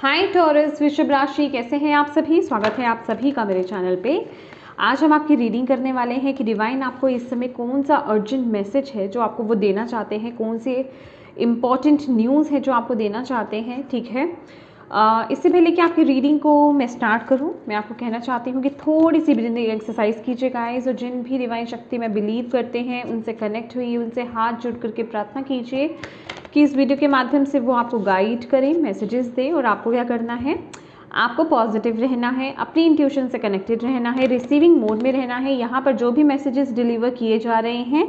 हाय taurus वृषभ राशि, कैसे हैं आप सभी। स्वागत है आप सभी का मेरे चैनल पे। आज हम आपकी रीडिंग करने वाले हैं कि डिवाइन आपको इस समय कौन सा अर्जेंट मैसेज है जो आपको वो देना चाहते हैं, कौन से इम्पॉर्टेंट न्यूज़ है जो आपको देना चाहते हैं। ठीक है, इससे पहले कि आपकी रीडिंग को मैं स्टार्ट करूं, मैं आपको कहना चाहती हूं कि थोड़ी सी ब्रीदिंग एक्सरसाइज कीजिए गाइस, और जिन भी डिवाइन शक्ति में बिलीव करते हैं उनसे कनेक्ट हुई, उनसे हाथ जुड़ करके प्रार्थना कीजिए कि इस वीडियो के माध्यम से वो आपको गाइड करें, मैसेजेस दें। और आपको क्या करना है, आपको पॉजिटिव रहना है, अपनी इंट्यूशन से कनेक्टेड रहना है, रिसीविंग मोड में रहना है। यहाँ पर जो भी मैसेजेस डिलीवर किए जा रहे हैं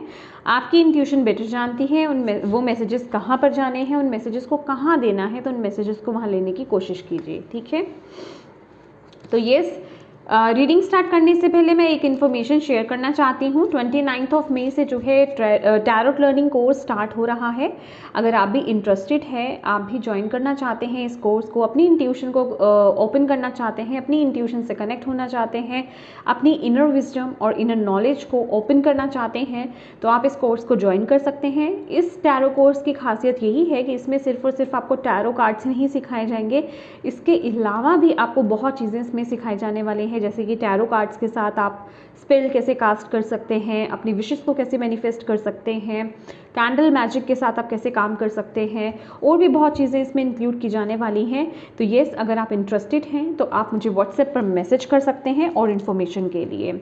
आपकी इंट्यूशन बेटर जानती है वो मैसेजेस कहाँ पर जाने हैं, उन मैसेजेस को कहाँ देना है, तो उन मैसेजेस को वहाँ लेने की कोशिश कीजिए। ठीक है, तो यस, रीडिंग स्टार्ट करने से पहले मैं एक इन्फॉर्मेशन शेयर करना चाहती हूँ। 29 मई से जो है टैरोट लर्निंग कोर्स स्टार्ट हो रहा है। अगर आप भी इंटरेस्टेड है, आप भी ज्वाइन करना चाहते हैं इस कोर्स को, अपनी इंट्यूशन को ओपन करना चाहते हैं, अपनी इंट्यूशन से कनेक्ट होना चाहते हैं, अपनी इनर विजडम और इनर नॉलेज को ओपन करना चाहते हैं, तो आप इस कोर्स को ज्वाइन कर सकते हैं। इस टैरो कोर्स की खासियत यही है कि इसमें सिर्फ और सिर्फ आपको टैरो कार्ड्स नहीं सिखाए जाएंगे, इसके अलावा भी आपको बहुत चीज़ें इसमें सिखाई जाने वाली हैं, जैसे कि टैरो कार्ड्स के साथ आप स्पेल कैसे कास्ट कर सकते हैं, अपनी विशेस को कैसे मैनिफेस्ट कर सकते हैं, कैंडल मैजिक के साथ आप कैसे काम कर सकते हैं, और भी बहुत चीज़ें इसमें इंक्लूड की जाने वाली हैं। तो येस, अगर आप इंटरेस्टेड हैं तो आप मुझे व्हाट्सएप पर मैसेज कर सकते हैं और इन्फॉर्मेशन के लिए।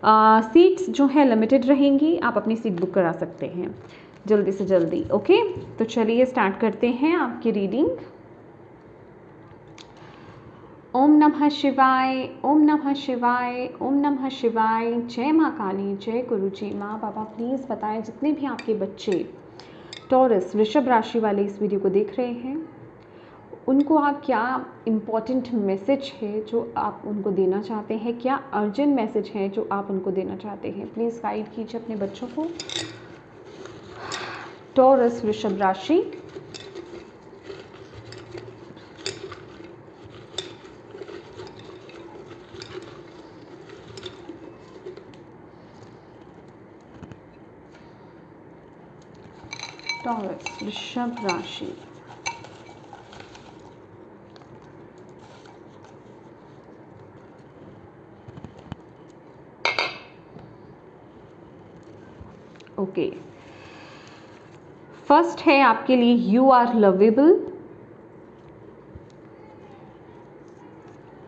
सीट्स जो है लिमिटेड रहेंगी, आप अपनी सीट बुक करा सकते हैं जल्दी से जल्दी। ओके, तो चलिए स्टार्ट करते हैं आपकी रीडिंग। ओम नमः शिवाय, ओम नमः शिवाय, ओम नमः शिवाय। जय माँ काली, जय गुरु जी। माँ बाबा प्लीज़ बताएं, जितने भी आपके बच्चे टॉरस वृषभ राशि वाले इस वीडियो को देख रहे हैं, उनको आप क्या इम्पॉर्टेंट मैसेज है जो आप उनको देना चाहते हैं, क्या अर्जेंट मैसेज है जो आप उनको देना चाहते हैं। प्लीज़ गाइड कीजिए अपने बच्चों को। टॉरस वृषभ राशि, टॉरस वृषभ राशि। ओके, फर्स्ट है आपके लिए you are lovable,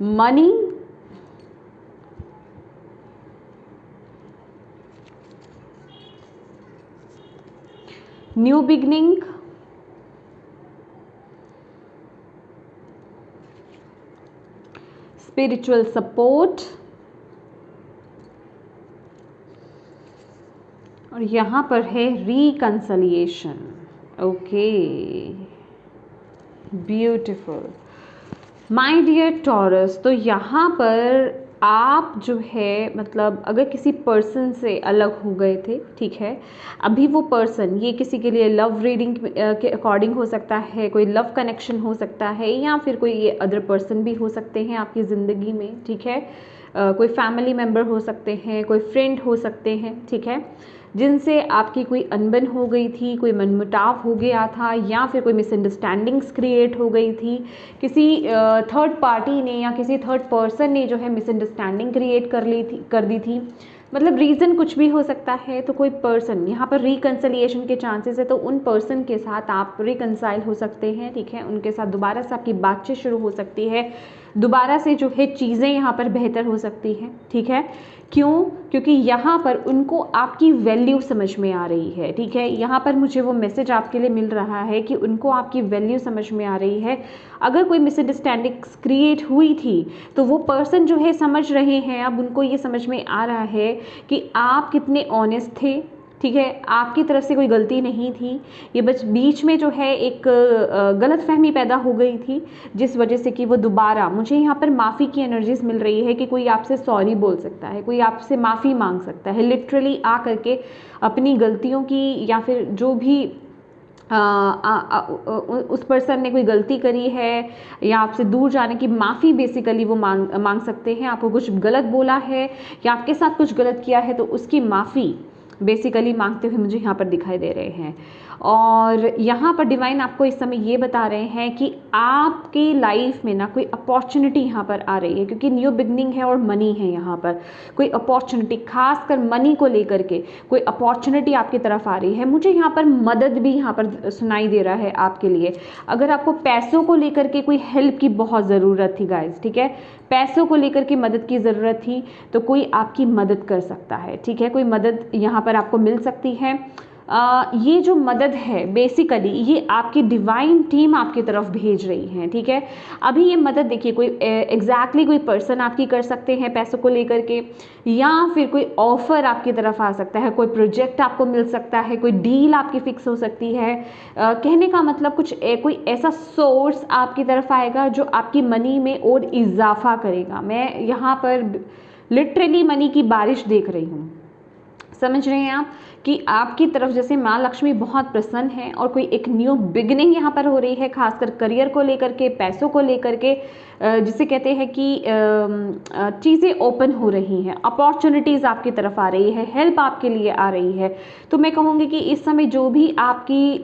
money, new beginning, spiritual support, और यहाँ पर है reconciliation. Okay, beautiful my dear Taurus. तो यहाँ पर आप जो है, मतलब अगर किसी पर्सन से अलग हो गए थे, ठीक है, अभी वो पर्सन, ये किसी के लिए लव रीडिंग के अकॉर्डिंग हो सकता है, कोई लव कनेक्शन हो सकता है, या फिर कोई ये अदर पर्सन भी हो सकते हैं आपकी ज़िंदगी में। ठीक है, कोई फैमिली मेम्बर हो सकते हैं, कोई फ्रेंड हो सकते हैं, ठीक है, जिनसे आपकी कोई अनबन हो गई थी, कोई मनमुटाव हो गया था, या फिर कोई मिसअंडरस्टैंडिंग्स क्रिएट हो गई थी, किसी थर्ड पार्टी ने या किसी थर्ड पर्सन ने जो है मिसअंडरस्टैंडिंग क्रिएट कर दी थी। मतलब रीज़न कुछ भी हो सकता है। तो कोई पर्सन, यहाँ पर रिकंसिलिएशन के चांसेस है, तो उन पर्सन के साथ आप रिकंसाइल हो सकते हैं। ठीक है, उनके साथ दोबारा से आपकी बातचीत शुरू हो सकती है, दोबारा से जो है चीज़ें यहाँ पर बेहतर हो सकती हैं। ठीक है, क्यों? क्योंकि यहाँ पर उनको आपकी वैल्यू समझ में आ रही है। ठीक है, यहाँ पर मुझे वो मैसेज आपके लिए मिल रहा है कि उनको आपकी वैल्यू समझ में आ रही है। अगर कोई मिसअंडरस्टैंडिंग्स क्रिएट हुई थी तो वो पर्सन जो है समझ रहे हैं, अब उनको ये समझ में आ रहा है कि आप कितने ऑनेस्ट थे। ठीक है, आपकी तरफ से कोई गलती नहीं थी, ये बस बीच में जो है एक गलतफहमी पैदा हो गई थी, जिस वजह से कि वो दोबारा, मुझे यहाँ पर माफ़ी की एनर्जीज मिल रही है कि कोई आपसे सॉरी बोल सकता है, कोई आपसे माफ़ी मांग सकता है, लिटरली आ करके अपनी गलतियों की, या फिर जो भी उस पर्सन ने कोई गलती करी है या आपसे दूर जाने की माफ़ी बेसिकली वो मांग सकते हैं। आपको कुछ गलत बोला है या आपके साथ कुछ गलत किया है तो उसकी माफ़ी बेसिकली मांगते हुए मुझे यहाँ पर दिखाई दे रहे हैं। और यहाँ पर डिवाइन आपको इस समय ये बता रहे हैं कि आपकी लाइफ में ना कोई अपॉर्चुनिटी यहाँ पर आ रही है, क्योंकि न्यू बिगनिंग है और मनी है। यहाँ पर कोई अपॉर्चुनिटी, खासकर मनी को लेकर के कोई अपॉर्चुनिटी आपकी तरफ आ रही है। मुझे यहाँ पर मदद भी यहाँ पर सुनाई दे रहा है आपके लिए। अगर आपको पैसों को लेकर के कोई हेल्प की बहुत ज़रूरत थी गाइस, ठीक है, पैसों को लेकर के मदद की ज़रूरत थी, तो कोई आपकी मदद कर सकता है, ठीक है, कोई मदद यहाँ पर आपको मिल सकती है। ये जो मदद है बेसिकली ये आपकी डिवाइन टीम आपकी तरफ भेज रही है, ठीक है। अभी ये मदद देखिए कोई एग्जैक्टली कोई पर्सन आपकी कर सकते हैं पैसों को लेकर के, या फिर कोई ऑफर आपकी तरफ आ सकता है, कोई प्रोजेक्ट आपको मिल सकता है, कोई डील आपकी फिक्स हो सकती है। कहने का मतलब कोई ऐसा सोर्स आपकी तरफ आएगा जो आपकी मनी में और इजाफा करेगा। मैं यहाँ पर लिटरली मनी की बारिश देख रही हूँ, समझ रहे हैं आप, कि आपकी तरफ जैसे माँ लक्ष्मी बहुत प्रसन्न है और कोई एक न्यू बिगनिंग यहाँ पर हो रही है, खासकर करियर को लेकर के, पैसों को लेकर के, जिसे कहते हैं कि चीज़ें ओपन हो रही हैं, अपॉर्चुनिटीज़ आपकी तरफ आ रही है, हेल्प आपके लिए आ रही है। तो मैं कहूँगी कि इस समय जो भी आपकी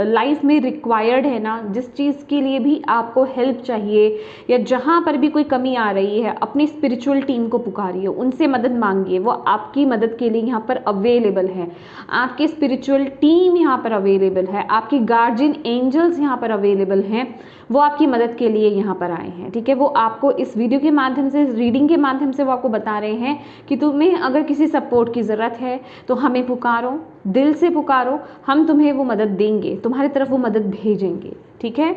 लाइफ में रिक्वायर्ड है ना, जिस चीज़ के लिए भी आपको हेल्प चाहिए या जहाँ पर भी कोई कमी आ रही है, अपनी स्पिरिचुअल टीम को पुकारिए, उनसे मदद मांगिए, वो आपकी मदद के लिए यहाँ पर अवेलेबल है। आपकी स्पिरिचुअल टीम यहाँ पर अवेलेबल है, आपकी गार्जियन एंजल्स यहाँ पर अवेलेबल हैं, वो आपकी मदद के लिए यहाँ पर आए हैं, ठीक है। वो आपको इस वीडियो के माध्यम से, इस रीडिंग के माध्यम से वो आपको बता रहे हैं कि तुम्हें अगर किसी सपोर्ट की ज़रूरत है तो हमें पुकारो, दिल से पुकारो, हम तुम्हें वो मदद देंगे, तुम्हारी तरफ वो मदद भेजेंगे, ठीक है।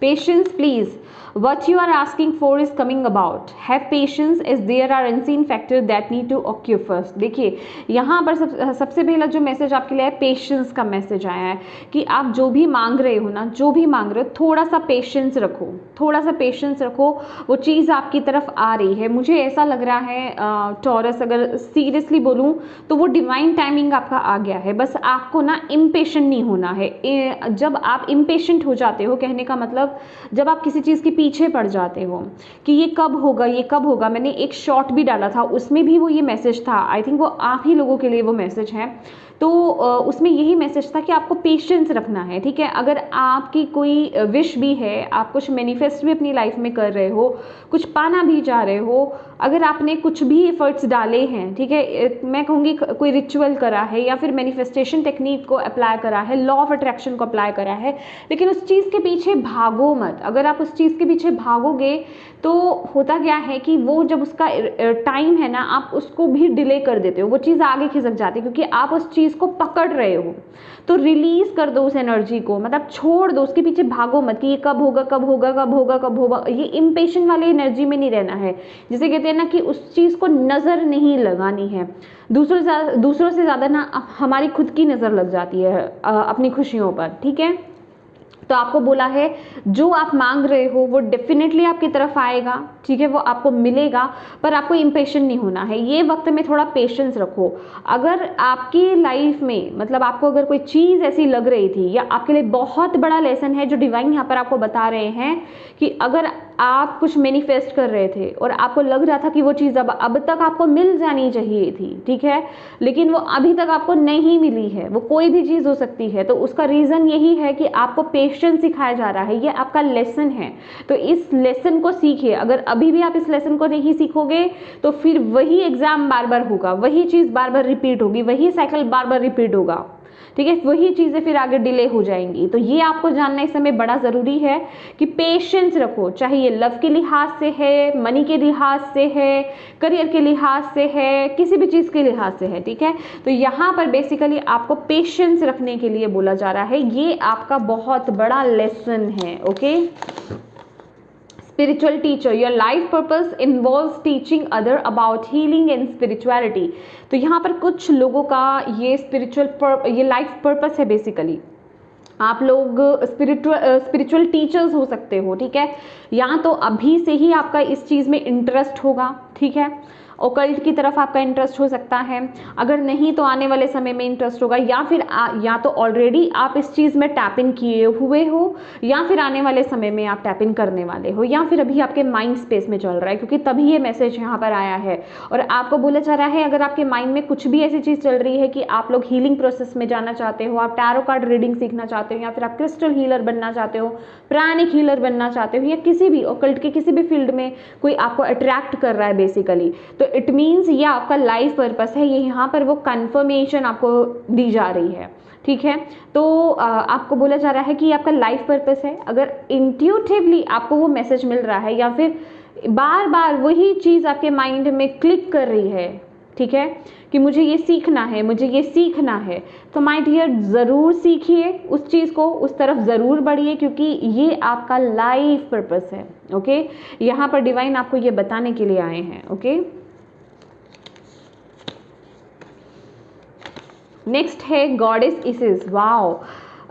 Patience please, what you are asking for is coming about. Have patience as there are unseen factors that need to occur first. देखिए यहाँ पर सबसे पहला जो मैसेज आपके लिए है, पेशेंस का मैसेज आया है कि आप जो भी मांग रहे हो ना, जो भी मांग रहे हो, थोड़ा सा पेशेंस रखो, थोड़ा सा पेशेंस रखो, वो चीज़ आपकी तरफ आ रही है। मुझे ऐसा लग रहा है टॉरस, अगर सीरियसली बोलूँ तो वो डिवाइन टाइमिंग आपका आ गया है। बस आपको ना इम्पेशेंट नहीं होना है। जब आप इम्पेशेंट हो जाते हो, कहने का मतलब जब आप किसी चीज़ की पीछे पड़ जाते हो कि ये कब होगा, ये कब होगा। मैंने एक शॉर्ट भी डाला था, उसमें भी वो ये मैसेज था, आई थिंक वो आप ही लोगों के लिए वो मैसेज है। तो उसमें यही मैसेज था कि आपको पेशेंस रखना है, ठीक है। अगर आपकी कोई विश भी है, आप कुछ मैनिफेस्ट भी अपनी लाइफ में कर रहे हो, कुछ पाना भी चाह रहे हो, अगर आपने कुछ भी एफर्ट्स डाले हैं, ठीक है, मैं कहूँगी कोई रिचुअल करा है या फिर मैनिफेस्टेशन टेक्निक को अप्लाई करा है, लॉ ऑफ अट्रैक्शन को अप्लाई करा है, लेकिन उस चीज़ के पीछे भागो मत। अगर आप उस चीज़ के पीछे भागोगे तो होता क्या है कि वो जब उसका टाइम है ना, आप उसको भी डिले कर देते हो, वो चीज़ आगे खिसक जाती है, क्योंकि आप उस चीज़ को पकड़ रहे हो। तो रिलीज कर दो उस एनर्जी को, मतलब छोड़ दो, उसके पीछे भागो मत कि ये कब होगा, कब होगा, कब होगा, कब होगा। ये इम्पेशेंट वाली एनर्जी में नहीं रहना है, जिसे कहते हैं ना कि उस चीज़ को नज़र नहीं लगानी है। दूसरों से ज़्यादा ना हमारी खुद की नज़र लग जाती है अपनी खुशियों पर, ठीक है। तो आपको बोला है जो आप मांग रहे हो वो डेफिनेटली आपकी तरफ आएगा, ठीक है, वो आपको मिलेगा, पर आपको इम्पेशेंट नहीं होना है। ये वक्त में थोड़ा पेशेंस रखो। अगर आपकी लाइफ में, मतलब आपको अगर कोई चीज़ ऐसी लग रही थी, या आपके लिए बहुत बड़ा लेसन है जो डिवाइन यहाँ पर आपको बता रहे हैं कि अगर आप कुछ मैनिफेस्ट कर रहे थे और आपको लग रहा था कि वो चीज़ अब तक आपको मिल जानी चाहिए थी, ठीक है, लेकिन वो अभी तक आपको नहीं मिली है, वो कोई भी चीज़ हो सकती है, तो उसका रीज़न यही है कि आपको पेशेंस सिखाया जा रहा है। ये आपका लेसन है, तो इस लेसन को सीखिए। अगर अभी भी आप इस लेसन को नहीं सीखोगे तो फिर वही एग्जाम बार बार होगा, वही चीज़ बार बार रिपीट होगी, वही साइकिल बार बार रिपीट होगा, ठीक है, वही चीज़ें फिर आगे डिले हो जाएंगी। तो ये आपको जानना इस समय बड़ा ज़रूरी है कि पेशेंस रखो, चाहे ये लव के लिहाज से है, मनी के लिहाज से है, करियर के लिहाज से है, किसी भी चीज़ के लिहाज से है, ठीक है। तो यहाँ पर बेसिकली आपको पेशेंस रखने के लिए बोला जा रहा है, ये आपका बहुत बड़ा लेसन है, okay. Spiritual teacher, your life purpose involves teaching other about healing and spirituality. तो यहाँ पर कुछ लोगों का ये लाइफ पर्पस है बेसिकली। आप लोग स्पिरिचुअल टीचर्स हो सकते हो, ठीक है, या तो अभी से ही आपका इस चीज़ में इंटरेस्ट होगा, ठीक है, ओकल्ट की तरफ आपका इंटरेस्ट हो सकता है, अगर नहीं तो आने वाले समय में इंटरेस्ट होगा, या फिर या तो ऑलरेडी आप इस चीज़ में टैप इन किए हुए हो, या फिर आने वाले समय में आप टैप इन करने वाले हो, या फिर अभी आपके माइंड स्पेस में चल रहा है, क्योंकि तभी ये मैसेज यहाँ पर आया है। और आपको बोला जा रहा है अगर आपके माइंड में कुछ भी ऐसी चीज़ चल रही है कि आप लोग हीलिंग प्रोसेस में जाना चाहते हो, आप टैरो कार्ड रीडिंग सीखना चाहते हो, या फिर आप क्रिस्टल हीलर बनना चाहते हो, प्राणिक हीलर बनना चाहते हो, या किसी भी ऑकल्ट के किसी भी फील्ड में कोई आपको अट्रैक्ट कर रहा है बेसिकली, तो इट मीन्स ये आपका लाइफ पर्पस है। ये यहाँ पर वो कंफर्मेशन आपको दी जा रही है, ठीक है। तो आपको बोला जा रहा है कि ये आपका लाइफ पर्पस है। अगर इंट्यूटिवली आपको वो मैसेज मिल रहा है, या फिर बार बार वही चीज़ आपके माइंड में क्लिक कर रही है, ठीक है, कि मुझे ये सीखना है, मुझे ये सीखना है, तो माय डियर ज़रूर सीखिए उस चीज़ को, उस तरफ ज़रूर बढ़िए, क्योंकि ये आपका लाइफ पर्पस है। ओके, यहाँ पर डिवाइन आपको ये बताने के लिए आए हैं। ओके, नेक्स्ट है goddess Isis. Wow,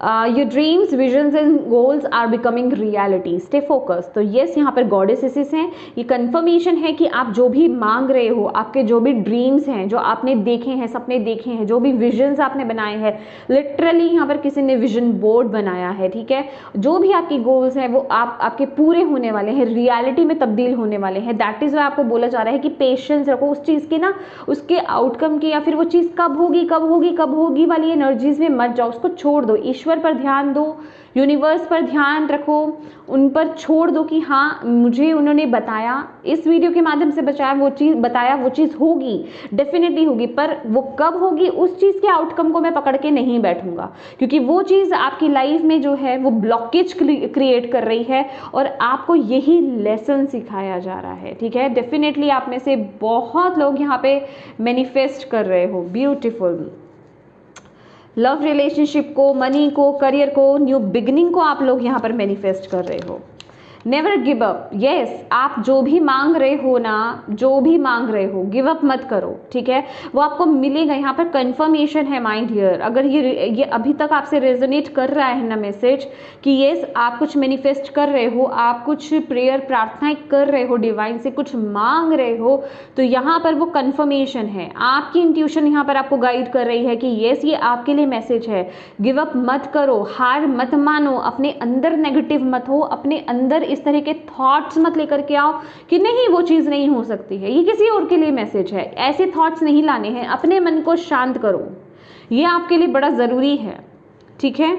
your dreams, visions and goals are becoming reality, stay focus. तो येस, यहाँ पर गॉडेस इसिस हैं। ये कंफर्मेशन है कि आप जो भी मांग रहे हो, आपके जो भी ड्रीम्स हैं, जो आपने देखे हैं, सपने देखे हैं, जो भी विजन्स आपने बनाए हैं, लिटरली यहाँ पर किसी ने विजन बोर्ड बनाया है, ठीक है, जो भी आपकी गोल्स हैं वो आपके पूरे होने वाले हैं, रियलिटी में तब्दील होने वाले हैं। दैट इज़ वाई आपको बोला जा रहा है कि पेशेंस रखो उस चीज़ की ना, उसके आउटकम की, या फिर वो चीज़ कब होगी कब होगी कब होगी वाली एनर्जीज में मत जाओ, उसको छोड़ दो, ईश्वर पर ध्यान दो, यूनिवर्स पर ध्यान रखो, उन पर छोड़ दो कि हाँ मुझे उन्होंने बताया, इस वीडियो के माध्यम से बताया वो चीज़ होगी, डेफिनेटली होगी, पर वो कब होगी उस चीज़ के आउटकम को मैं पकड़ के नहीं बैठूंगा, क्योंकि वो चीज़ आपकी लाइफ में जो है वो ब्लॉकेज क्रिएट कर रही है, और आपको यही लेसन सिखाया जा रहा है, ठीक है। डेफिनेटली आप में से बहुत लोग यहाँ पे मैनिफेस्ट कर रहे हो, ब्यूटिफुल, लव रिलेशनशिप को, मनी को, करियर को, न्यू बिगिनिंग को आप लोग यहाँ पर मैनिफेस्ट कर रहे हो। Never give up. यस, आप जो भी मांग रहे हो ना, जो भी मांग रहे हो, गिव अप मत करो, ठीक है, वो आपको मिलेगा। यहाँ पर कंफर्मेशन है माइंड हियर। अगर ये अभी तक आपसे रेजोनेट कर रहा है ना मैसेज कि यस आप कुछ मैनिफेस्ट कर रहे हो, आप कुछ प्रेयर प्रार्थनाएं कर रहे हो, डिवाइन से कुछ मांग रहे हो, तो यहाँ पर वो कंफर्मेशन है। आपकी इंट्यूशन यहाँ पर आपको गाइड कर रही है कि यस ये आपके लिए मैसेज है। गिव अप मत करो, हार मत मानो, अपने अंदर नेगेटिव मत हो, अपने अंदर इस तरह के थॉट्स मत लेकर के आओ कि नहीं वो चीज़ नहीं हो सकती है, ये किसी और के लिए मैसेज है। ऐसे थॉट्स नहीं लाने हैं, अपने मन को शांत करो, ये आपके लिए बड़ा ज़रूरी है, ठीक है।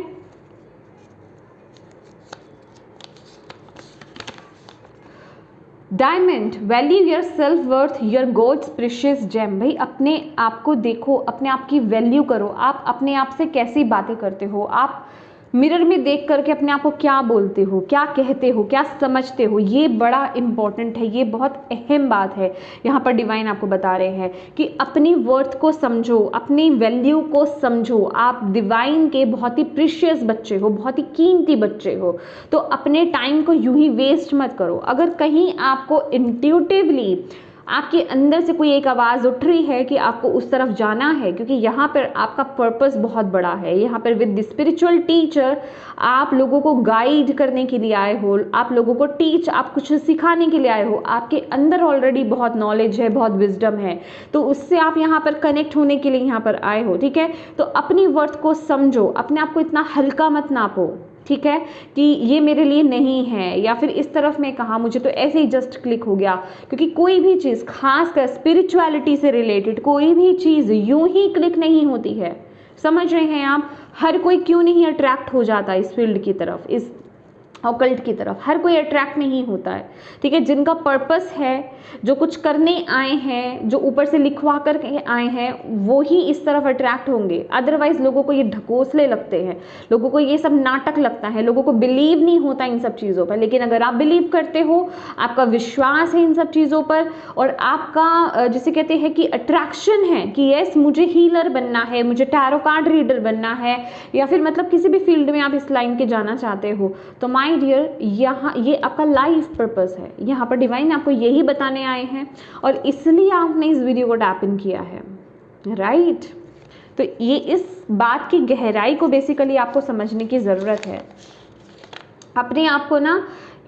Diamond, value your self worth, your God's precious gem. भाई अपने आप को देखो, अपने आप की वैल्यू करो। आप अपने आप से कैसी बातें करते हो, आप मिरर में देख करके अपने आप को क्या बोलते हो, क्या कहते हो, क्या समझते हो, ये बड़ा इंपॉर्टेंट है, ये बहुत अहम बात है। यहाँ पर डिवाइन आपको बता रहे हैं कि अपनी वर्थ को समझो, अपनी वैल्यू को समझो। आप डिवाइन के बहुत ही प्रीशियस बच्चे हो, बहुत ही कीमती बच्चे हो, तो अपने टाइम को यूं ही वेस्ट मत करो। अगर कहीं आपको इंट्यूटिवली आपके अंदर से कोई एक आवाज़ उठ रही है कि आपको उस तरफ जाना है, क्योंकि यहाँ पर आपका पर्पस बहुत बड़ा है। यहाँ पर विद द स्पिरिचुअल टीचर आप लोगों को गाइड करने के लिए आए हो, आप लोगों को आप कुछ सिखाने के लिए आए हो। आपके अंदर ऑलरेडी बहुत नॉलेज है, बहुत विजडम है, तो उससे आप यहाँ पर कनेक्ट होने के लिए यहाँ पर आए हो, ठीक है। तो अपनी वर्थ को समझो, अपने आप को इतना हल्का मत नापो, ठीक है, कि ये मेरे लिए नहीं है, या फिर इस तरफ में कहा मुझे तो ऐसे ही जस्ट क्लिक हो गया। क्योंकि कोई भी चीज़, खासकर स्पिरिचुअलिटी से रिलेटेड कोई भी चीज़ यूं ही क्लिक नहीं होती है। समझ रहे हैं आप? हर कोई क्यों नहीं अट्रैक्ट हो जाता इस फील्ड की तरफ, इस ऑकल्ट की तरफ? हर कोई अट्रैक्ट नहीं होता है, ठीक है। जिनका पर्पस है, जो कुछ करने आए हैं, जो ऊपर से लिखवा कर आए हैं, वो ही इस तरफ अट्रैक्ट होंगे। अदरवाइज लोगों को ये ढकोसले लगते हैं, लोगों को ये सब नाटक लगता है, लोगों को बिलीव नहीं होता इन सब चीज़ों पर। लेकिन अगर आप बिलीव करते हो, आपका विश्वास है इन सब चीज़ों पर, और आपका जिसे कहते हैं कि अट्रैक्शन है कि यस मुझे हीलर बनना है, मुझे टैरो कार्ड रीडर बनना है, या फिर मतलब किसी भी फील्ड में आप इस लाइन के जाना चाहते हो, तो माय डियर यहाँ ये आपका लाइफ पर्पस है। यहाँ पर डिवाइन आपको यही बताने आए हैं, और इसलिए आपने इस वीडियो को टैप इन किया है, राइट। तो ये इस बात की गहराई को बेसिकली आपको समझने की ज़रूरत है। अपने आप को ना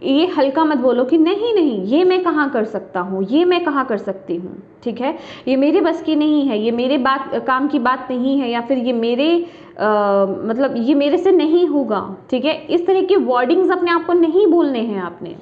ये हल्का मत बोलो कि नहीं नहीं ये मैं कहाँ कर सकता हूँ, ये मैं कहाँ कर सकती हूँ, ठीक है, ये मेरे बस की नहीं है, ये मेरे काम की बात नहीं है, या फिर ये मेरे मतलब ये मेरे से नहीं होगा, ठीक है। इस तरह की वर्डिंग्स अपने आप को नहीं बोलने हैं आपने।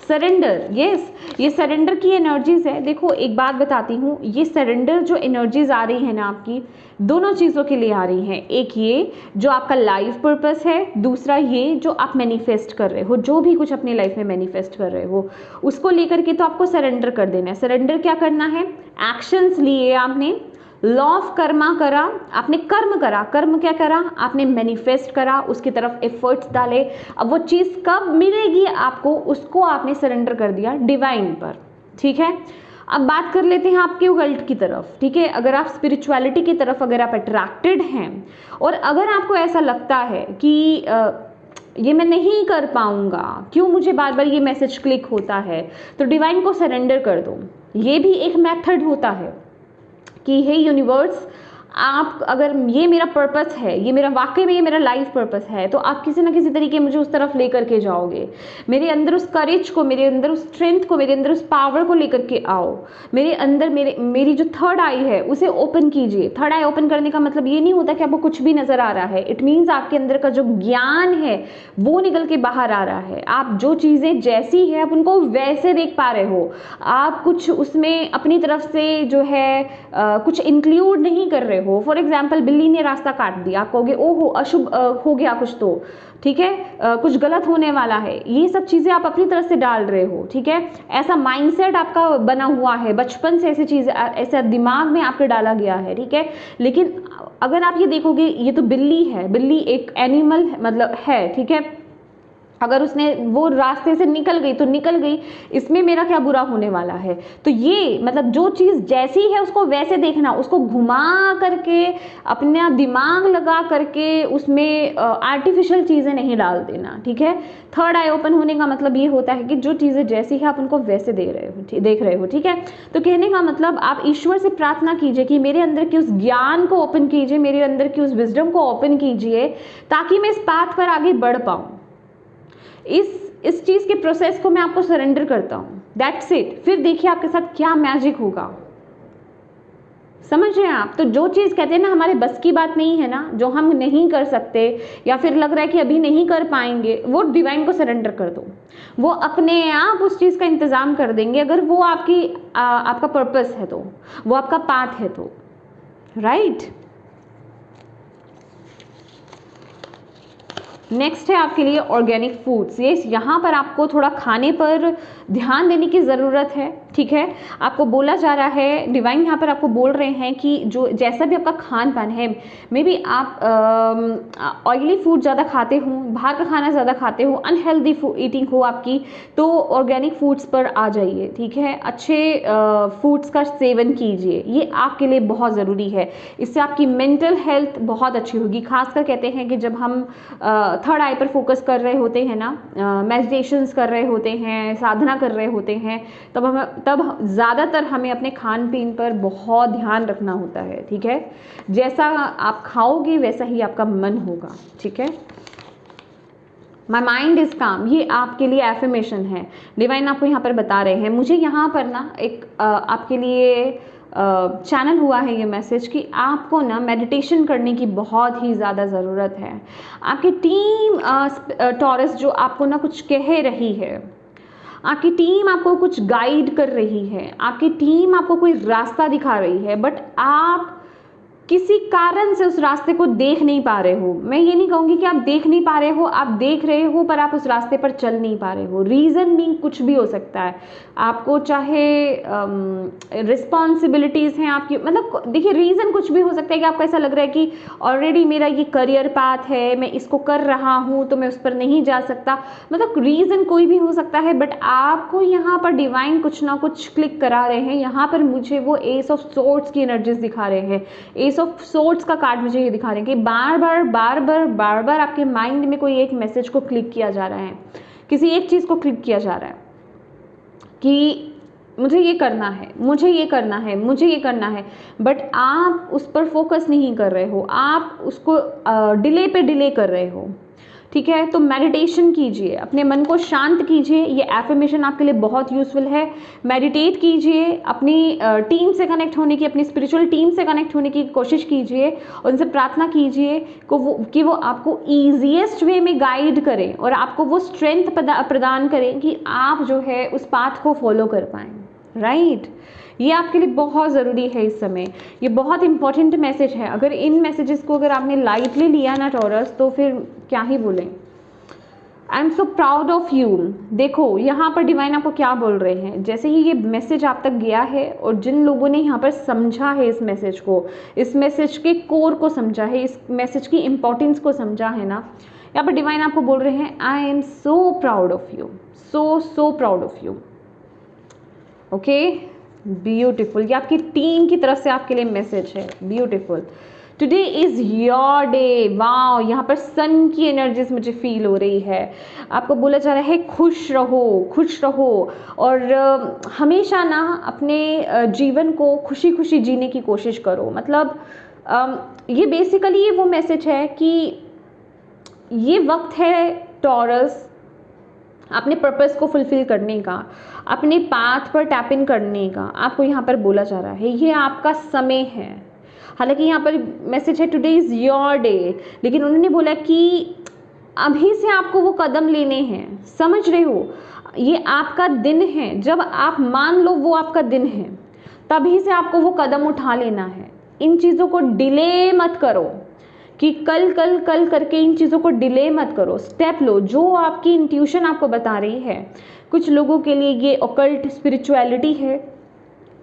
सरेंडर, यस, ये सरेंडर की एनर्जीज है। देखो एक बात बताती हूँ, ये सरेंडर जो एनर्जीज आ रही है ना आपकी, दोनों चीज़ों के लिए आ रही हैं। एक ये जो आपका लाइफ पर्पस है, दूसरा ये जो आप मैनिफेस्ट कर रहे हो, जो भी कुछ अपनी लाइफ में मैनिफेस्ट कर रहे हो उसको लेकर के तो आपको सरेंडर कर देना है। सरेंडर क्या करना है, एक्शंस लिए आपने, लॉ ऑफ कर्मा करा, आपने कर्म करा, कर्म क्या करा, आपने मैनिफेस्ट करा, उसकी तरफ एफर्ट्स डाले। अब वो चीज़ कब मिलेगी आपको, उसको आपने सरेंडर कर दिया डिवाइन पर, ठीक है। अब बात कर लेते हैं आपके ओकल्ट की तरफ, ठीक है। अगर आप स्पिरिचुअलिटी की तरफ अगर आप अट्रैक्टेड हैं और अगर आपको ऐसा लगता है कि ये मैं नहीं कर पाऊंगा, क्यों मुझे बार बार ये मैसेज क्लिक होता है, तो डिवाइन को सरेंडर कर दो। ये भी एक मेथड होता है कि हे यूनिवर्स, आप अगर ये मेरा पर्पस है, ये मेरा वाकई में ये मेरा लाइफ पर्पस है, तो आप किसी ना किसी तरीके मुझे उस तरफ लेकर के जाओगे। मेरे अंदर उस करेज को, मेरे अंदर उस स्ट्रेंथ को, मेरे अंदर उस पावर को लेकर के आओ। मेरे अंदर मेरी जो थर्ड आई है उसे ओपन कीजिए। थर्ड आई ओपन करने का मतलब ये नहीं होता कि आपको कुछ भी नजर आ रहा है। इट मीन्स आपके अंदर का जो ज्ञान है वो निकल के बाहर आ रहा है। आप जो चीज़ें जैसी है आप उनको वैसे देख पा रहे हो। आप कुछ उसमें अपनी तरफ से जो है कुछ इंक्लूड नहीं कर रहे हो। फॉर एग्जाम्पल, बिल्ली ने रास्ता काट दिया, आप कहोगे ओहो अशुभ हो गया कुछ, तो ठीक है, कुछ गलत होने वाला है, ये सब चीज़ें आप अपनी तरफ से डाल रहे हो, ठीक है। ऐसा माइंडसेट आपका बना हुआ है, बचपन से ऐसी चीज़, ऐसा दिमाग में आपके डाला गया है, ठीक है। लेकिन अगर आप ये देखोगे, ये तो बिल्ली है, बिल्ली एक एनिमल मतलब है, ठीक है। अगर उसने वो रास्ते से निकल गई तो निकल गई, इसमें मेरा क्या बुरा होने वाला है। तो ये मतलब जो चीज़ जैसी है उसको वैसे देखना, उसको घुमा करके अपना दिमाग लगा करके उसमें आर्टिफिशियल चीज़ें नहीं डाल देना, ठीक है। थर्ड आई ओपन होने का मतलब ये होता है कि जो चीज़ें जैसी है आप उनको वैसे देख रहे हो, ठीक है। तो कहने का मतलब आप ईश्वर से प्रार्थना कीजिए कि मेरे अंदर की उस ज्ञान को ओपन कीजिए, मेरे अंदर की उस विजडम को ओपन कीजिए, ताकि मैं इस पाथ पर आगे बढ़ पाऊँ। इस चीज़ के प्रोसेस को मैं आपको सरेंडर करता हूँ, दैट्स इट। फिर देखिए आपके साथ क्या मैजिक होगा, समझ रहे हैं आप। तो जो चीज़ कहते हैं ना हमारे बस की बात नहीं है ना, जो हम नहीं कर सकते या फिर लग रहा है कि अभी नहीं कर पाएंगे, वो डिवाइन को सरेंडर कर दो, वो अपने आप उस चीज़ का इंतज़ाम कर देंगे। अगर वो आपका पर्पस है तो, वो आपका पाथ है तो, राइट। नेक्स्ट है आपके लिए ऑर्गेनिक फूड्स। ये यहाँ पर आपको थोड़ा खाने पर ध्यान देने की ज़रूरत है, ठीक है। आपको बोला जा रहा है, डिवाइन यहाँ पर आपको बोल रहे हैं कि जो जैसा भी आपका खान पान है, मे बी आप ऑयली फूड ज़्यादा खाते हो, बाहर का खाना ज़्यादा खाते हो, अनहेल्दी ईटिंग हो आपकी, तो ऑर्गेनिक फूड्स पर आ जाइए, ठीक है। अच्छे फूड्स का सेवन कीजिए, ये आपके लिए बहुत ज़रूरी है। इससे आपकी मेंटल हेल्थ बहुत अच्छी होगी। खासकर कहते हैं कि जब हम थर्ड आई पर फोकस कर रहे होते हैं ना, मेडिटेशंस कर रहे होते हैं, साधना कर रहे होते हैं, तब ज़्यादातर हमें अपने खान पीन पर बहुत ध्यान रखना होता है, ठीक है। जैसा आप खाओगे वैसा ही आपका मन होगा, ठीक है। माई माइंड इज़ काम, ये आपके लिए एफर्मेशन है। डिवाइन आपको यहाँ पर बता रहे हैं। मुझे यहाँ पर ना एक आपके लिए चैनल हुआ है ये मैसेज कि आपको ना मेडिटेशन करने की बहुत ही ज़्यादा ज़रूरत है। आपकी टीम टॉरस जो आपको ना कुछ कह रही है, आपकी टीम आपको कुछ गाइड कर रही है, आपकी टीम आपको कोई रास्ता दिखा रही है, बट आप किसी कारण से उस रास्ते को देख नहीं पा रहे हो। मैं ये नहीं कहूँगी कि आप देख नहीं पा रहे हो, आप देख रहे हो पर आप उस रास्ते पर चल नहीं पा रहे हो। रीज़न भी कुछ भी हो सकता है, आपको चाहे रिस्पॉन्सिबिलिटीज़ हैं आपकी, मतलब देखिए रीज़न कुछ भी हो सकता है कि आपको ऐसा लग रहा है कि ऑलरेडी मेरा ये करियर पाथ है, मैं इसको कर रहा हूँ तो मैं उस पर नहीं जा सकता, मतलब रीज़न कोई भी हो सकता है। बट आपको यहाँ पर डिवाइन कुछ ना कुछ क्लिक करा रहे हैं। यहाँ पर मुझे वो एस ऑफ सोर्ड्स की एनर्जीज दिखा रहे हैं। एस ऑफ सोर्ड्स का कार्ड मुझे ये दिखा रहे हैं कि बार बार आपके माइंड में कोई एक मैसेज को क्लिक किया जा रहा है, किसी एक चीज़ को क्लिक किया जा रहा है कि मुझे ये करना है, मुझे ये करना है, मुझे ये करना है, बट आप उस पर फोकस नहीं कर रहे हो, आप उसको डिले पे डिले कर रहे हो, ठीक है। तो मेडिटेशन कीजिए, अपने मन को शांत कीजिए, ये एफर्मेशन आपके लिए बहुत यूज़फुल है। मेडिटेट कीजिए, अपनी टीम से कनेक्ट होने की, अपनी स्पिरिचुअल टीम से कनेक्ट होने की कोशिश कीजिए, उनसे प्रार्थना कीजिए कि वो आपको ईजीएस्ट वे में गाइड करें और आपको वो स्ट्रेंथ प्रदान करें कि आप जो है उस पाथ को फॉलो कर पाएँ, राइट। ये आपके लिए बहुत ज़रूरी है इस समय, ये बहुत इंपॉर्टेंट मैसेज है। अगर इन मैसेजेस को अगर आपने लाइटली लिया ना टॉरस, तो फिर क्या ही बोलें। I am so proud of you. देखो यहाँ पर डिवाइन आपको क्या बोल रहे हैं, जैसे ही ये मैसेज आप तक गया है और जिन लोगों ने यहाँ पर समझा है इस मैसेज को, इस मैसेज के कोर को समझा है, इस मैसेज की इम्पोर्टेंस को समझा है ना, यहाँ पर डिवाइन आपको बोल रहे हैं I am so proud of you, so proud of you. Okay, beautiful. ये आपकी टीम की तरफ से आपके लिए मैसेज है, beautiful. Today is your day. Wow, यहाँ पर सन की एनर्जीज मुझे फील हो रही है। आपको बोला जा रहा है खुश रहो और हमेशा ना अपने जीवन को खुशी खुशी जीने की कोशिश करो। मतलब ये बेसिकली वो मैसेज है कि ये वक्त है टॉरस अपने पर्पस को फुलफिल करने का, अपने पाथ पर टैप इन करने का आपको यहाँ पर बोला जा रहा है। ये आपका समय है। हालांकि यहाँ पर मैसेज है टुडे इज़ योर डे, लेकिन उन्होंने बोला कि अभी से आपको वो कदम लेने हैं। समझ रहे हो, ये आपका दिन है। जब आप मान लो वो आपका दिन है, तभी से आपको वो कदम उठा लेना है। इन चीज़ों को डिले मत करो कि कल करके इन चीज़ों को डिले मत करो। स्टेप लो, जो आपकी इंट्यूशन आपको बता रही है। कुछ लोगों के लिए ये ऑकल्ट स्पिरिचुअलिटी है,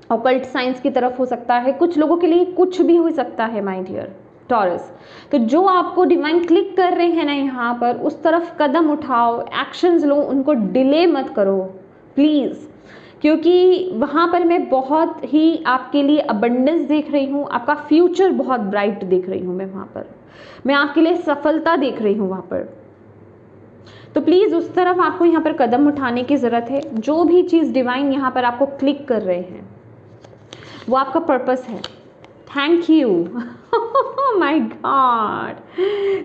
ऑकल्ट साइंस की तरफ हो सकता है, कुछ लोगों के लिए कुछ भी हो सकता है माय डियर टॉरस। तो जो आपको डिवाइन क्लिक कर रहे हैं ना यहाँ पर, उस तरफ कदम उठाओ, एक्शंस लो, उनको डिले मत करो प्लीज़, क्योंकि वहाँ पर मैं बहुत ही आपके लिए अबंडेंस देख रही हूँ। आपका फ्यूचर बहुत ब्राइट देख रही हूँ मैं वहाँ पर। मैं आपके लिए सफलता देख रही हूँ वहाँ पर। तो प्लीज़ उस तरफ आपको यहाँ पर कदम उठाने की ज़रूरत है। जो भी चीज़ डिवाइन यहाँ पर आपको क्लिक कर रहे हैं वो आपका पर्पस है। Thank you my God,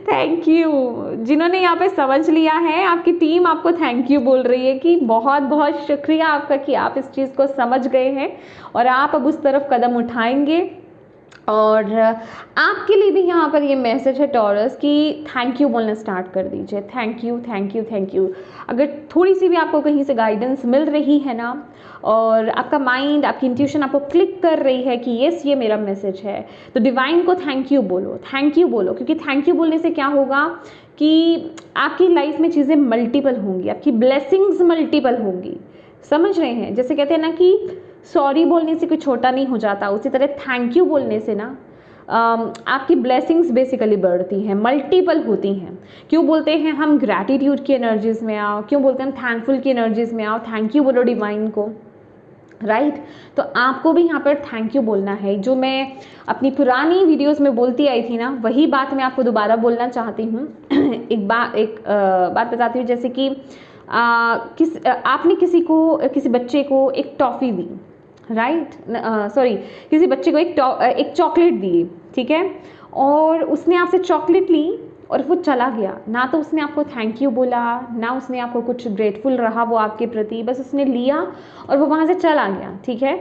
thank you. जिन्होंने यहाँ पे समझ लिया है, आपकी टीम आपको थैंक यू बोल रही है कि बहुत बहुत शुक्रिया आपका कि आप इस चीज़ को समझ गए हैं और आप अब उस तरफ कदम उठाएंगे। और आपके लिए भी यहाँ पर ये मैसेज है टॉरस कि थैंक यू बोलना स्टार्ट कर दीजिए। Thank you thank you thank you. अगर थोड़ी सी भी आपको कहीं से गाइडेंस मिल रही है ना, और आपका माइंड, आपकी इंट्यूशन आपको क्लिक कर रही है कि यस ये मेरा मैसेज है, तो डिवाइन को थैंक यू बोलो, थैंक यू बोलो। क्योंकि थैंक यू बोलने से क्या होगा कि आपकी लाइफ में चीज़ें मल्टीपल होंगी, आपकी ब्लेसिंग्स मल्टीपल होंगी। समझ रहे हैं, जैसे कहते हैं ना कि सॉरी बोलने से कोई छोटा नहीं हो जाता, उसी तरह थैंक यू बोलने से ना आपकी ब्लेसिंग्स बेसिकली बढ़ती हैं, मल्टीपल होती हैं। क्यों बोलते हैं हम ग्रैटिट्यूड की एनर्जीज़ में आओ, क्यों बोलते हैं हम थैंकफुल की एनर्जीज़ में आओ, थैंक यू बोलो डिवाइन को, राइट। तो आपको भी यहाँ पर थैंक यू बोलना है। जो मैं अपनी पुरानी वीडियोस में बोलती आई थी ना, वही बात मैं आपको दोबारा बोलना चाहती हूँ। एक बात बताती हूँ, जैसे कि आपने किसी बच्चे को एक टॉफ़ी दी, राइट, सॉरी, किसी बच्चे को एक चॉकलेट दी, ठीक है, और उसने आपसे चॉकलेट ली और वो चला गया। ना तो उसने आपको थैंक यू बोला, ना उसने आपको कुछ ग्रेटफुल रहा वो आपके प्रति, बस उसने लिया और वो वहाँ से चला गया, ठीक है।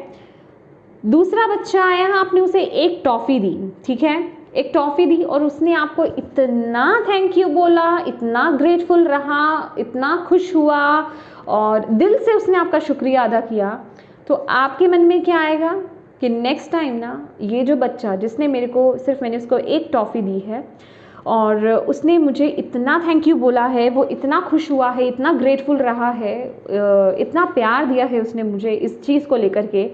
दूसरा बच्चा आया, आपने उसे एक टॉफ़ी दी, ठीक है, एक टॉफ़ी दी और उसने आपको इतना थैंक यू बोला, इतना ग्रेटफुल रहा, इतना खुश हुआ और दिल से उसने आपका शुक्रिया अदा किया। तो आपके मन में क्या आएगा कि नेक्स्ट टाइम ना, ये जो बच्चा जिसने मैंने उसको एक टॉफ़ी दी है और उसने मुझे इतना थैंक यू बोला है, वो इतना खुश हुआ है, इतना ग्रेटफुल रहा है, इतना प्यार दिया है उसने मुझे इस चीज़ को लेकर के,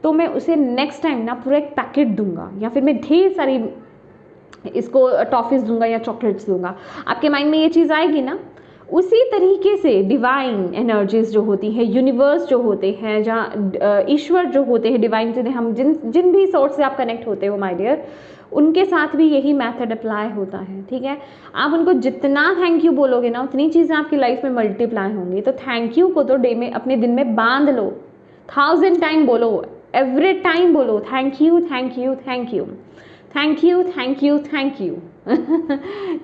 तो मैं उसे नेक्स्ट टाइम ना पूरा एक पैकेट दूंगा, या फिर मैं ढेर सारी इसको टॉफ़ीज़ दूंगा या चॉकलेट्स दूंगा। आपके माइंड में ये चीज़ आएगी ना। उसी तरीके से डिवाइन एनर्जीज जो होती हैं, यूनिवर्स जो होते हैं, जहाँ ईश्वर जो होते हैं, डिवाइन से हम जिन भी सोर्स से आप कनेक्ट होते हो माय डियर, उनके साथ भी यही मेथड अप्लाई होता है, ठीक है। आप उनको जितना थैंक यू बोलोगे ना, उतनी चीज़ें आपकी लाइफ में मल्टीप्लाई होंगी। तो थैंक यू को तो डे में अपने दिन में बांध लो, 1000 टाइम बोलो, एवरी टाइम बोलो thank you thank you thank you thank you thank you thank you.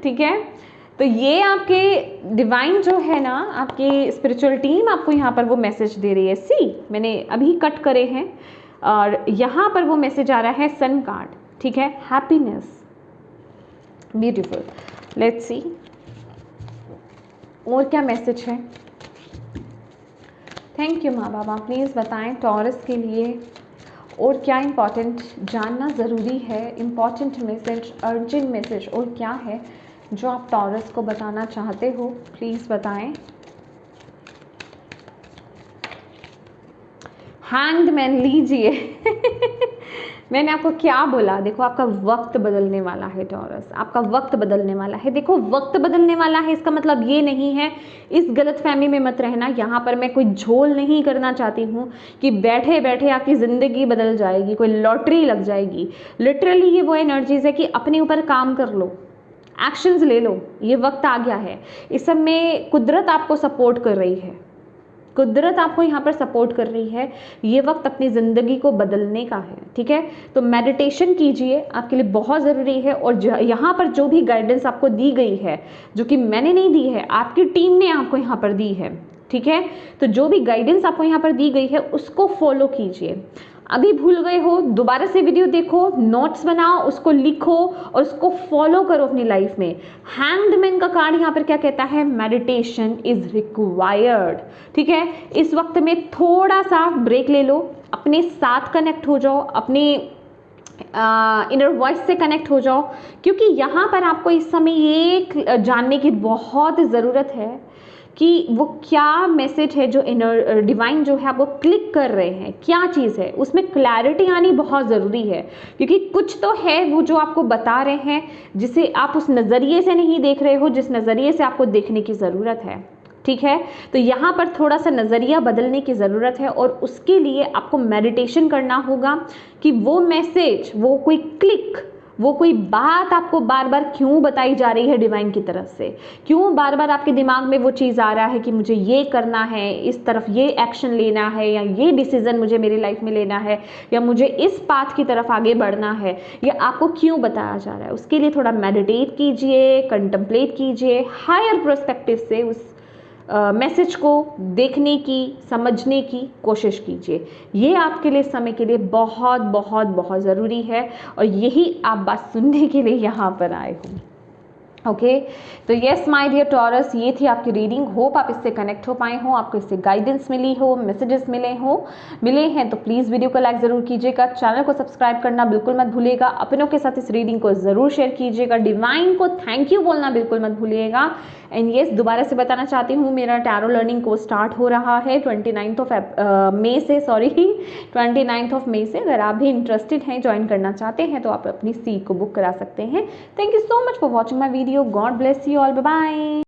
ठीक है, तो ये आपके डिवाइन जो है ना, आपकी स्पिरिचुअल टीम आपको यहाँ पर वो मैसेज दे रही है। सी मैंने अभी कट करे हैं और यहाँ पर वो मैसेज आ रहा है सन कार्ड, ठीक है, हैप्पीनेस, ब्यूटीफुल। लेट्स सी और क्या मैसेज है। थैंक यू माँ बाबा, प्लीज़ बताएं टॉरस के लिए और क्या इम्पोर्टेंट जानना ज़रूरी है, इम्पॉर्टेंट मैसेज, अर्जेंट मैसेज और क्या है जो आप टॉरस को बताना चाहते हो, प्लीज़ बताएं। हैंग्ड मैन लीजिए मैंने आपको क्या बोला, देखो आपका वक्त बदलने वाला है टॉरस, आपका वक्त बदलने वाला है। देखो वक्त बदलने वाला है, इसका मतलब ये नहीं है, इस गलतफहमी में मत रहना। यहाँ पर मैं कोई झोल नहीं करना चाहती हूँ कि बैठे बैठे आपकी ज़िंदगी बदल जाएगी, कोई लॉटरी लग जाएगी। लिटरली ये वो एनर्जीज़ है कि अपने ऊपर काम कर लो, एक्शंस ले लो, ये वक्त आ गया है। इस सब में कुदरत आपको सपोर्ट कर रही है, कुदरत आपको यहाँ पर सपोर्ट कर रही है। ये वक्त अपनी ज़िंदगी को बदलने का है, ठीक है। तो मेडिटेशन कीजिए, आपके लिए बहुत ज़रूरी है। और यहाँ पर जो भी गाइडेंस आपको दी गई है, जो कि मैंने नहीं दी है, आपकी टीम ने आपको यहाँ पर दी है, ठीक है। तो जो भी गाइडेंस आपको यहाँ पर दी गई है उसको फॉलो कीजिए। अभी भूल गए हो, दोबारा से वीडियो देखो, नोट्स बनाओ, उसको लिखो और उसको फॉलो करो अपनी लाइफ में। हैंग्ड मैन का कार्ड यहाँ पर क्या कहता है, मेडिटेशन इज रिक्वायर्ड, ठीक है। इस वक्त में थोड़ा सा ब्रेक ले लो, अपने साथ कनेक्ट हो जाओ, अपने इनर वॉइस से कनेक्ट हो जाओ, क्योंकि यहाँ पर आपको इस समय ये जानने की बहुत ज़रूरत है कि वो क्या मैसेज है जो इनर डिवाइन जो है आपको क्लिक कर रहे हैं, क्या चीज़ है, उसमें क्लैरिटी आनी बहुत ज़रूरी है। क्योंकि कुछ तो है वो जो आपको बता रहे हैं, जिसे आप उस नज़रिए से नहीं देख रहे हो जिस नज़रिए से आपको देखने की ज़रूरत है, ठीक है। तो यहाँ पर थोड़ा सा नज़रिया बदलने की ज़रूरत है और उसके लिए आपको मेडिटेशन करना होगा कि वो मैसेज, वो कोई क्लिक, वो कोई बात आपको बार बार क्यों बताई जा रही है डिवाइन की तरफ से, क्यों बार बार आपके दिमाग में वो चीज़ आ रहा है कि मुझे ये करना है, इस तरफ ये एक्शन लेना है, या ये डिसीज़न मुझे मेरी लाइफ में लेना है, या मुझे इस पाथ की तरफ आगे बढ़ना है, ये आपको क्यों बताया जा रहा है। उसके लिए थोड़ा मेडिटेट कीजिए, कंtemplate कीजिए, हायर पर्सपेक्टिव से उस मैसेज को देखने की, समझने की कोशिश कीजिए। ये आपके लिए समय के लिए बहुत बहुत बहुत ज़रूरी है और यही आप बात सुनने के लिए यहाँ पर आए हो। ओके, तो यस माय डियर टॉरस, ये थी आपकी रीडिंग। होप आप इससे कनेक्ट हो पाए हो, आपको इससे गाइडेंस मिली हो, मैसेजेस मिले हैं तो प्लीज़ वीडियो को लाइक ज़रूर कीजिएगा, चैनल को सब्सक्राइब करना बिल्कुल मत भूलिएगा, अपनों के साथ इस रीडिंग को ज़रूर शेयर कीजिएगा, डिवाइन को थैंक यू बोलना बिल्कुल मत भूलिएगा। एंड येस, दोबारा से बताना चाहती हूँ, मेरा टैरो लर्निंग कोर्स स्टार्ट हो रहा है 29 मई से, 29 मई से। अगर आप भी इंटरेस्टेड हैं, ज्वाइन करना चाहते हैं तो आप अपनी सीट को बुक करा सकते हैं। Thank you so much for watching my video. God bless you all, bye bye.